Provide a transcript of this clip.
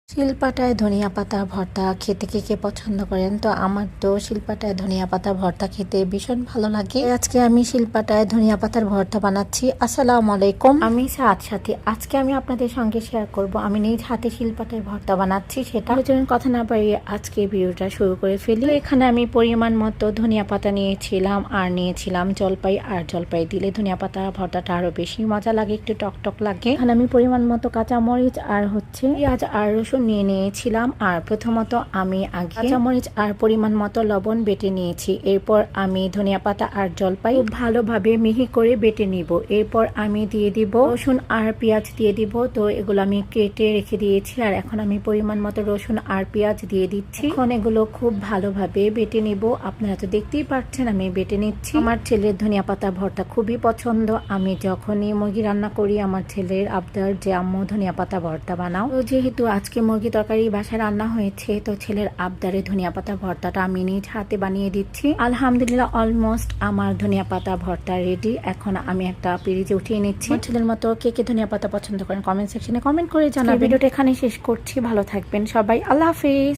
শিলপাটায় ধনিয়া পাতা ভর্তা খেতে কে কে পছন্দ করেন? তো আমার তো শিলপাটায় ধনিয়া পাতা ভর্তা খেতে ভীষণ ভালো লাগে। আজকে আমি শিলপাটায় ধনিয়া পাতার ভর্তা বানাচ্ছি। আসসালামু আলাইকুম, আমি সাথে আজকে আমি আপনাদের সঙ্গে শেয়ার করব আমি নিজ হাতে শিলপাটায় ভর্তা বানাচ্ছি। সেটা জন্য কথা না বাড়িয়ে আজকে ভিডিওটা শুরু করে ফেলি। এখানে আমি পরিমাণ মতো ধনিয়া পাতা নিয়েছিলাম আর নিয়েছিলাম জলপাই। আর জলপাই দিলে ধনিয়া পাতা ভর্তাটা আরো বেশি মজা লাগে, একটু টকটক লাগে। এখানে আমি পরিমাণ মতো কাঁচামরিচ আর পেঁয়াজ আর রসুন নিয়ে নিয়েছিলাম। আর প্রথমত আমি আগে কাঁচামরিচ আর পরিমাণ মতো লবণ বেটে নিয়েছি। এরপর আমি ধনিয়া পাতা আর জলপাই ভালোভাবে মিহি করে বেটে নিব। এরপর আমি দিয়ে দিব রসুন আর পেঁয়াজ দিয়ে দিব। তো এগুলো আমি কেটে রেখে দিয়েছি। আর এখন আমি পরিমাণ মতো রসুন আর পেঁয়াজ দিয়ে দিচ্ছি। এখন এগুলো খুব ভালোভাবে বেটে নিব। আপনারা তো দেখতেই পাচ্ছেন আমি বেটে নিচ্ছি। আমার ছেলের ধনিয়া পাতা ভর্তা খুবই পছন্দ। আমি যখনই মুরগি রান্না করি আমার ছেলের আবদার যে আম্মু ধনিয়া পাতা ভর্তা বানাও। তো যেহেতু আজকে মুরগি তরকারি বাসায় রান্না হয়েছে, তো ছেলের আবদারে ধনিয়া পাতা ভর্তাটা আমি নিজ হাতে বানিয়ে দিচ্ছি। আলহামদুলিল্লাহ, অলমোস্ট আমার ধনিয়া পাতা ভর্তা রেডি। এখন আমি একটা পিরিজে উঠিয়ে নিচ্ছি। ছেলের মতো কে কে ধনিয়া পাতা পছন্দ করেন কমেন্ট সেকশনে কমেন্ট করে জানাবেন। ভিডিওটা এখানে শেষ করছি। ভালো থাকবেন সবাই, আল্লাহ হাফেজ।